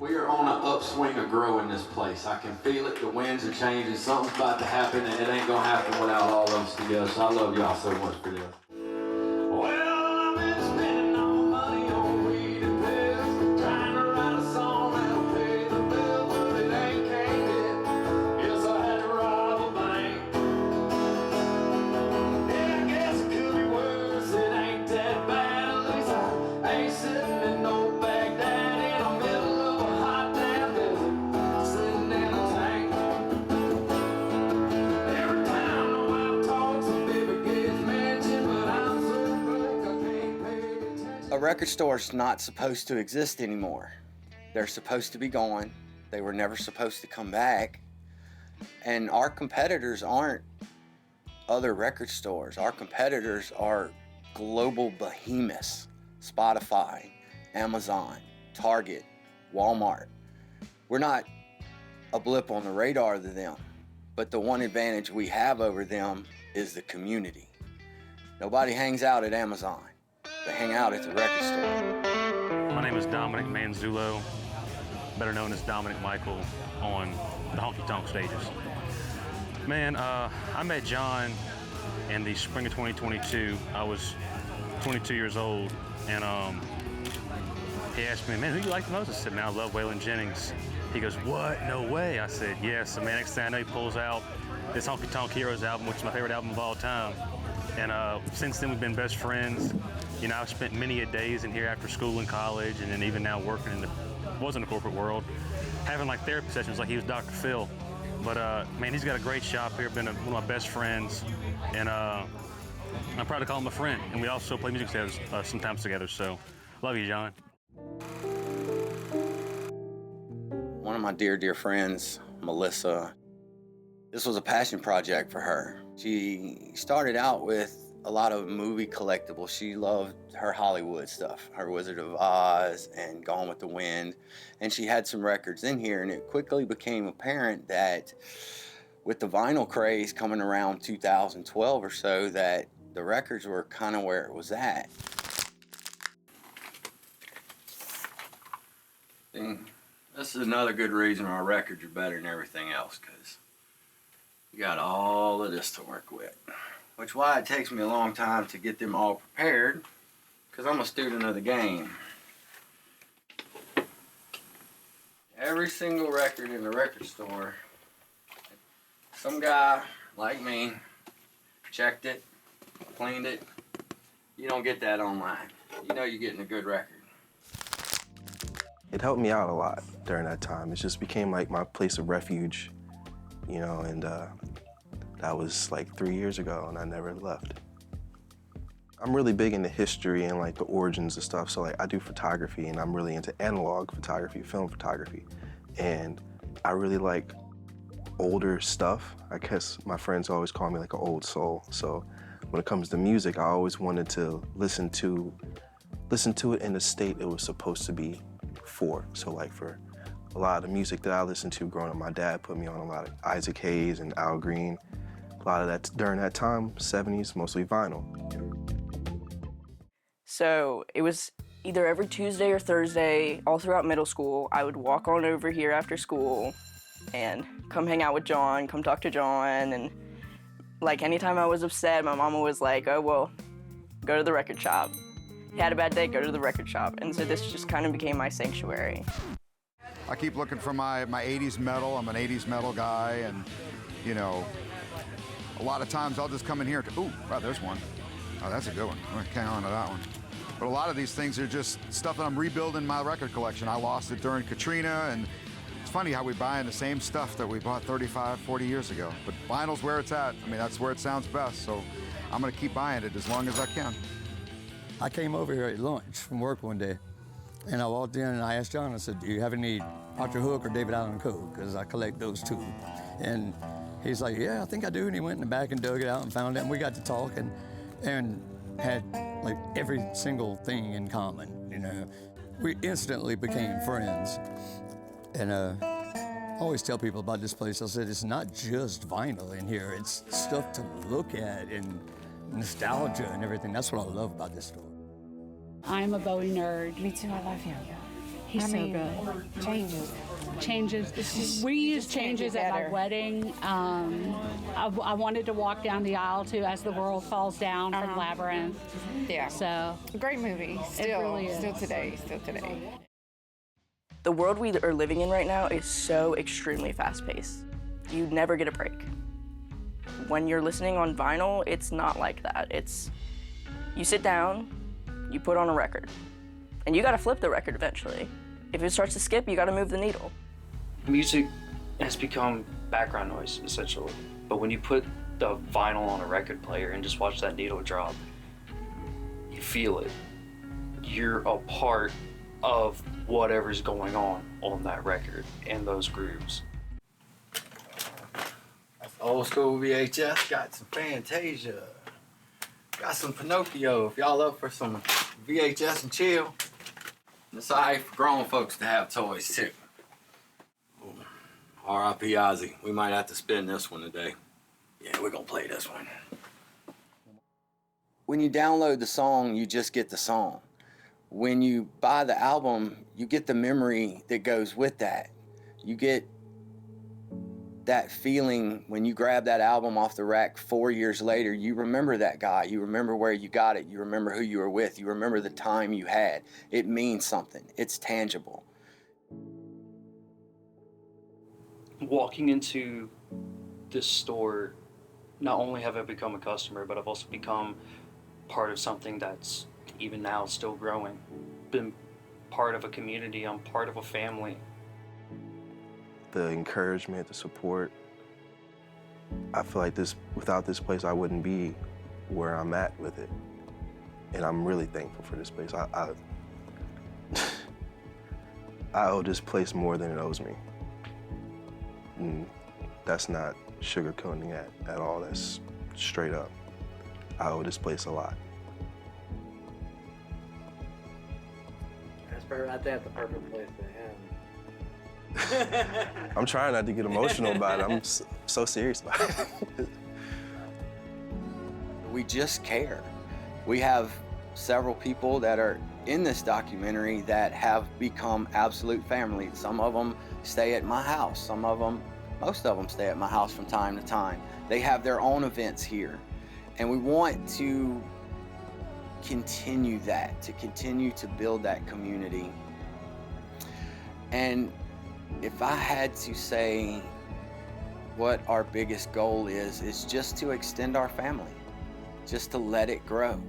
We are on an upswing of growing this place. I can feel it. The winds are changing. Something's about to happen, and it ain't gonna happen without all of us together. So I love y'all so much for this. Well, I've been spending all my money on weed and pills, trying to write a song that'll pay the bill, but it ain't came yet. Guess I had to rob a bank. Yeah, I guess it could be worse. It ain't that bad. At least I ain't sitting in no Baghdad in the middle of a hot damn desert, sitting in a tank. Every time the wife talks, a baby gets mentioned, but I'm so broke I can't pay attention. A record store's not supposed to exist anymore. They're supposed to be gone. They were never supposed to come back. And our competitors aren't other record stores. Our competitors are global behemoths. Spotify, Amazon, Target, Walmart. We're not a blip on the radar to them, but the one advantage we have over them is the community. Nobody hangs out at Amazon. They hang out at the record store. My name is Dominic Manzullo, better known as Dominic Michael on the honky tonk stages. Man, I met John in the spring of 2022. I was 22 years old, and he asked me, man, who do you like the most? I said, man, I love Waylon Jennings. He goes, what? No way. I said, yes. So, man, next thing I know, he pulls out this Honky Tonk Heroes album, which is my favorite album of all time. And since then, we've been best friends. You know, I've spent many a days in here after school and college, and then even now working in the corporate world, having like therapy sessions like he was Dr. Phil. But man, he's got a great shop here, been one of my best friends, and I'm proud to call him a friend. And we also play music together, sometimes together, so love you, John. One of my dear, dear friends, Melissa, this was a passion project for her. She started out with a lot of movie collectibles. She loved her Hollywood stuff, her Wizard of Oz and Gone with the Wind. And she had some records in here, and it quickly became apparent that with the vinyl craze coming around 2012 or so, that the records were kind of where it was at. And this is another good reason our records are better than everything else, because you got all of this to work with. Which why it takes me a long time to get them all prepared, because I'm a student of the game. Every single record in the record store, some guy like me checked it, cleaned it. You don't get that online. You know you're getting a good record. It helped me out a lot during that time. It just became like my place of refuge, you know, and that was like 3 years ago, and I never left. I'm really big into history and like the origins of stuff. So like I do photography, and I'm really into analog photography, film photography. And I really like older stuff. I guess my friends always call me like an old soul. So when it comes to music, I always wanted to listen to it in the state it was supposed to be for. So like for a lot of the music that I listened to growing up, my dad put me on a lot of Isaac Hayes and Al Green. A lot of that during that time, 70s, mostly vinyl. So it was either every Tuesday or Thursday, all throughout middle school, I would walk on over here after school and come hang out with John, come talk to John, and like anytime I was upset, my mama was like, oh, well, go to the record shop. You had a bad day, go to the record shop. And so this just kind of became my sanctuary. I keep looking for my 80s metal. I'm an 80s metal guy, and, you know, a lot of times I'll just come in here to, ooh, wow, there's one. Oh, that's a good one. I'm gonna hang on to that one. But a lot of these things are just stuff that I'm rebuilding my record collection. I lost it during Katrina, and it's funny how we buy in the same stuff that we bought 35, 40 years ago. But vinyl's where it's at. I mean, that's where it sounds best, so I'm gonna keep buying it as long as I can. I came over here at lunch from work one day, and I walked in and I asked John, I said, do you have any Dr. Hook or David Allen Coe? Because I collect those two. And he's like, yeah, I think I do. And he went in the back and dug it out and found it, and we got to talking and had like every single thing in common, you know. We instantly became friends. And I always tell people about this place, I said, it's not just vinyl in here, it's stuff to look at and nostalgia and everything. That's what I love about this store. I'm a Bowie nerd. Me too, I love him. He's so good. Changes. We use changes at my wedding. I wanted to walk down the aisle to As the World Falls Down from Labyrinth. Yeah. So Great movie. Still, really is. still today. The world we are living in right now is so extremely fast-paced. You never get a break. When you're listening on vinyl, it's not like that. It's, you sit down, you put on a record, and you gotta flip the record eventually. If it starts to skip, you gotta move the needle. Music has become background noise, essentially. But when you put the vinyl on a record player and just watch that needle drop, you feel it. You're a part of whatever's going on that record and those grooves. Old school VHS, got some Fantasia, got some Pinocchio. If y'all up for some VHS and chill, it's alright for grown folks to have toys too. R.I.P. Ozzy, we might have to spin this one today. Yeah, we're gonna play this one. When you download the song, you just get the song. When you buy the album, you get the memory that goes with that. You get that feeling when you grab that album off the rack 4 years later. You remember that guy, you remember where you got it, you remember who you were with, you remember the time you had. It means something, it's tangible. Walking into this store, not only have I become a customer, but I've also become part of something that's even now still growing. Been part of a community, I'm part of a family. The encouragement, the support. I feel like without this place, I wouldn't be where I'm at with it. And I'm really thankful for this place. I owe this place more than it owes me. And that's not sugarcoating at all, that's straight up. I owe this place a lot. That's right there at the perfect place for him. I'm trying not to get emotional about it. I'm so serious about it. We just care. We have several people that are in this documentary that have become absolute family. Some of them stay at my house. Most of them stay at my house from time to time. They have their own events here. And we want to continue that, to continue to build that community. And if I had to say what our biggest goal is just to extend our family, just to let it grow.